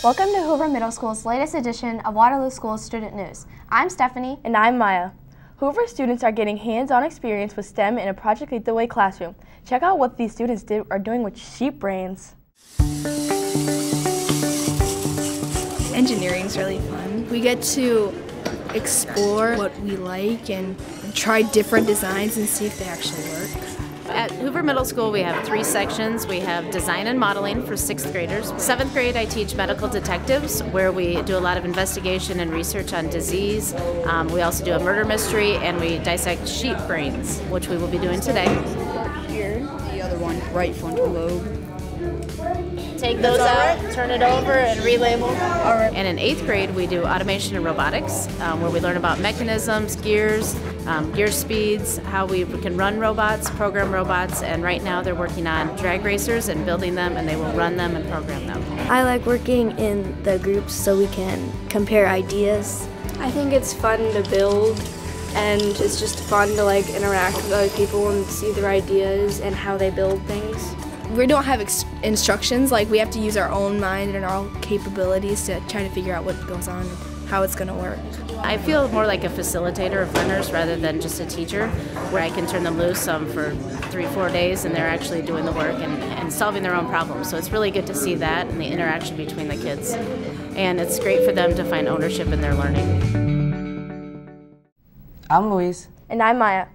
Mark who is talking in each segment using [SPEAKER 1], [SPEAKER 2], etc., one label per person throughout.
[SPEAKER 1] Welcome to Hoover Middle School's latest edition of Waterloo School Student News. I'm Stephanie.
[SPEAKER 2] And I'm Maya. Hoover students are getting hands-on experience with STEM in a Project Lead the Way classroom. Check out what these students are doing with sheep brains.
[SPEAKER 3] Engineering is really fun. We get to explore what we like and try different designs and see if they actually work.
[SPEAKER 4] At Hoover Middle School, we have 3 sections. We have design and modeling for 6th graders. 7th grade, I teach medical detectives, where we do a lot of investigation and research on disease. We also do a murder mystery, and we dissect sheep brains, which we will be doing today.
[SPEAKER 3] Here, the other one, right frontal lobe.
[SPEAKER 4] Take those out, turn it over, and relabel. And in 8th grade, we do automation and robotics, where we learn about mechanisms, gears, gear speeds, how we can run robots, program robots, and right now they're working on drag racers and building them, and they will run them and program them.
[SPEAKER 5] I like working in the groups so we can compare ideas.
[SPEAKER 6] I think it's fun to build, and it's just fun to interact with other people and see their ideas and how they build things.
[SPEAKER 3] We don't have instructions, we have to use our own mind and our own capabilities to try to figure out what goes on and how it's going to work.
[SPEAKER 4] I feel more like a facilitator of learners rather than just a teacher, where I can turn them loose for 3-4 days and they're actually doing the work and solving their own problems. So it's really good to see that and the interaction between the kids. And it's great for them to find ownership in their learning.
[SPEAKER 7] I'm Luis.
[SPEAKER 2] And I'm Maya.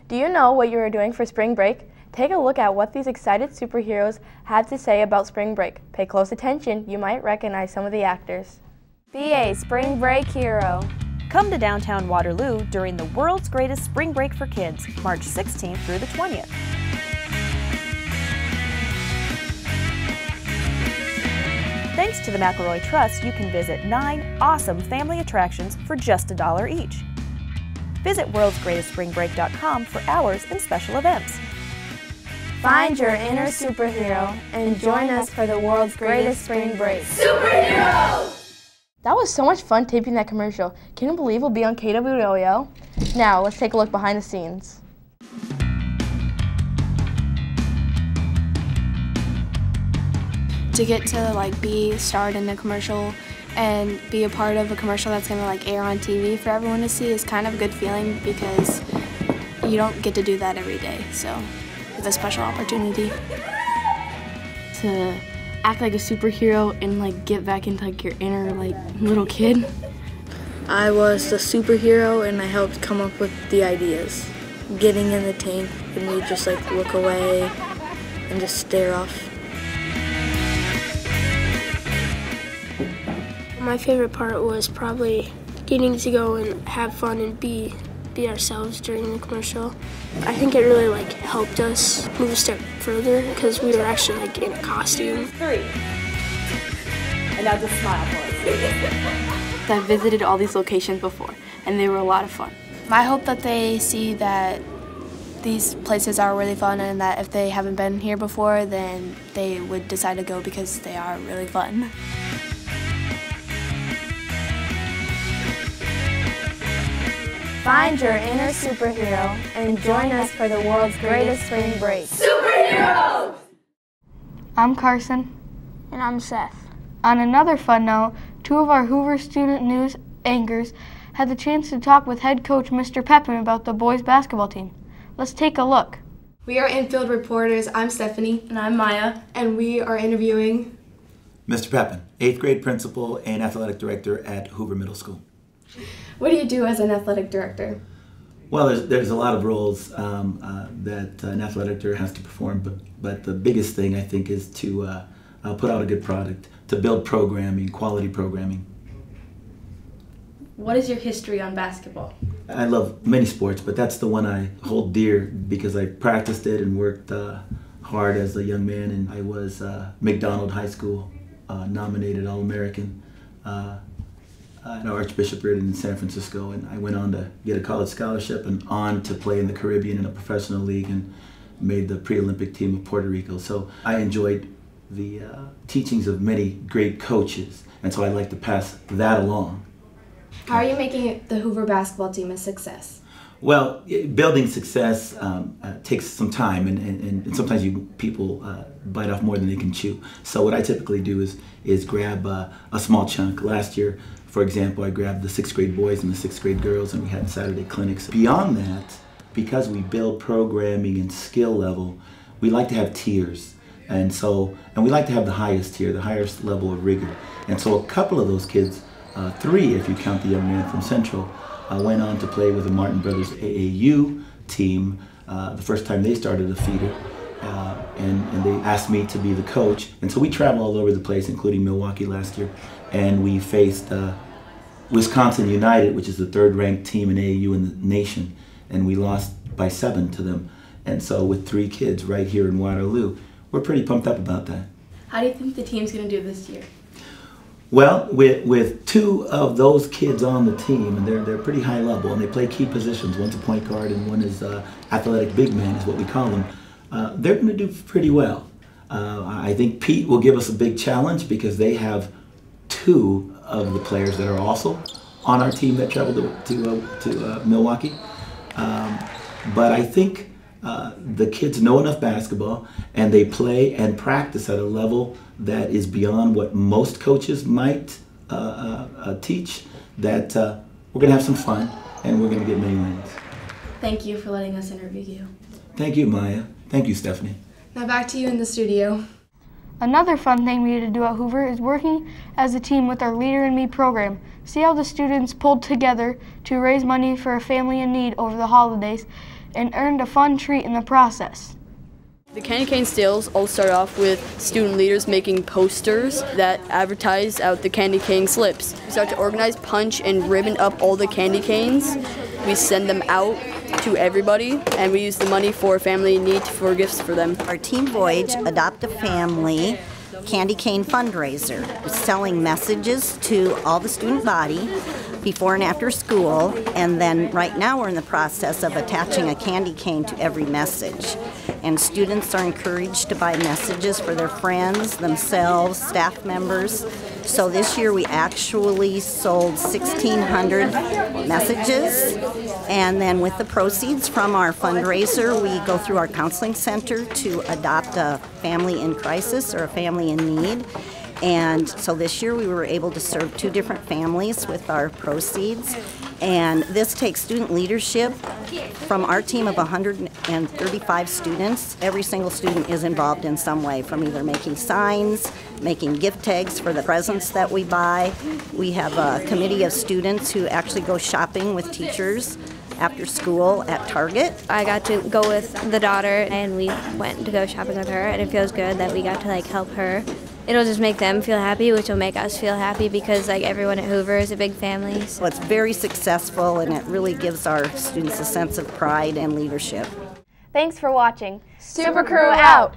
[SPEAKER 2] Do you know what you are doing for spring break? Take a look at what these excited superheroes had to say about spring break. Pay close attention, you might recognize some of the actors.
[SPEAKER 1] Be a spring break hero.
[SPEAKER 8] Come to downtown Waterloo during the world's greatest spring break for kids, March 16th through the 20th. Thanks to the McElroy Trust, you can visit 9 awesome family attractions for just $1 each. Visit worldsgreatestspringbreak.com for hours and special events.
[SPEAKER 1] Find your inner superhero and join us for the world's greatest spring break.
[SPEAKER 2] Superheroes! That was so much fun taping that commercial. Can you believe we'll be on KWOO? Now, let's take a look behind the scenes.
[SPEAKER 6] To get to be starred in the commercial and be a part of a commercial that's going to air on TV for everyone to see is kind of a good feeling, because you don't get to do that every day. So it's a special opportunity.
[SPEAKER 9] To act like a superhero and get back into your inner little kid.
[SPEAKER 5] I was the superhero and I helped come up with the ideas. Getting in the tank and we just look away and just stare off.
[SPEAKER 6] My favorite part was probably getting to go and have fun and be ourselves during the commercial. I think it really helped us move a step further because we were actually in a costume.
[SPEAKER 8] 3. And now just smile for us.
[SPEAKER 9] I visited all these locations before, and they were a lot of fun.
[SPEAKER 6] I hope that they see that these places are really fun, and that if they haven't been here before, then they would decide to go because they are really fun.
[SPEAKER 1] Find your inner superhero and join us for the world's greatest spring break.
[SPEAKER 2] Superheroes! I'm Carson.
[SPEAKER 6] And I'm Seth.
[SPEAKER 2] On another fun note, 2 of our Hoover Student News anchors had the chance to talk with head coach Mr. Pepin about the boys basketball team. Let's take a look.
[SPEAKER 10] We are infield reporters. I'm Stephanie.
[SPEAKER 9] And I'm Maya.
[SPEAKER 10] And we are interviewing
[SPEAKER 11] Mr. Pepin, 8th grade principal and athletic director at Hoover Middle School.
[SPEAKER 10] What do you do as an athletic director?
[SPEAKER 11] Well, there's a lot of roles that an athletic director has to perform, but the biggest thing I think is to put out a good product, to build programming, quality programming.
[SPEAKER 9] What is your history on basketball?
[SPEAKER 11] I love many sports, but that's the one I hold dear because I practiced it and worked hard as a young man, and I was McDonald High School nominated All-American. At Archbishop Reardon in San Francisco, and I went on to get a college scholarship and on to play in the Caribbean in a professional league and made the pre-Olympic team of Puerto Rico. So I enjoyed the teachings of many great coaches, and so I like to pass that along.
[SPEAKER 10] How are you making the Hoover basketball team a success?
[SPEAKER 11] Well, building success takes some time, and sometimes people bite off more than they can chew. So what I typically do is grab a small chunk. Last year, for example, I grabbed the 6th grade boys and the 6th grade girls, and we had Saturday clinics. Beyond that, because we build programming and skill level, we like to have tiers. And we like to have the highest tier, the highest level of rigor. And so a couple of those kids, 3 if you count the young man from Central, went on to play with the Martin Brothers AAU team the first time they started a feeder. And they asked me to be the coach. And so we traveled all over the place, including Milwaukee last year. And we faced Wisconsin United, which is the 3rd-ranked team in AAU in the nation. And we lost by 7 to them. And so with 3 kids right here in Waterloo, we're pretty pumped up about that.
[SPEAKER 10] How do you think the team's going to do this year?
[SPEAKER 11] Well, with 2 of those kids on the team, and they're pretty high level, and they play key positions. One's a point guard, and one is athletic big man, is what we call them. They're going to do pretty well. I think Pete will give us a big challenge because they have 2 of the players that are also on our team that traveled to Milwaukee. But I think the kids know enough basketball, and they play and practice at a level that is beyond what most coaches might teach, that we're going to have some fun, and we're going to get many wins.
[SPEAKER 10] Thank you for letting us interview you.
[SPEAKER 11] Thank you, Maya. Thank you, Stephanie.
[SPEAKER 10] Now back to you in the studio.
[SPEAKER 12] Another fun thing we get to do at Hoover is working as a team with our Leader in Me program. See how the students pulled together to raise money for a family in need over the holidays and earned a fun treat in the process.
[SPEAKER 13] The candy cane sales all start off with student leaders making posters that advertise out the candy cane slips. We start to organize, punch, and ribbon up all the candy canes. We send them out to everybody, and we use the money for family in need for gifts for them.
[SPEAKER 14] Our Team Voyage Adopt a Family candy cane fundraiser, selling messages to all the student body before and after school, and then right now we're in the process of attaching a candy cane to every message. And students are encouraged to buy messages for their friends, themselves, staff members. So this year we actually sold 1,600 messages, and then with the proceeds from our fundraiser, we go through our counseling center to adopt a family in crisis or a family in need. And so this year we were able to serve 2 different families with our proceeds. And this takes student leadership from our team of 135 students. Every single student is involved in some way, from either making signs, making gift tags for the presents that we buy. We have a committee of students who actually go shopping with teachers after school at Target.
[SPEAKER 15] I got to go with the daughter, and we went to go shopping with her, and it feels good that we got to help her. It'll just make them feel happy, which will make us feel happy because everyone at Hoover is a big family.
[SPEAKER 14] So it's very successful, and it really gives our students a sense of pride and leadership.
[SPEAKER 2] Thanks for watching. Super Crew out!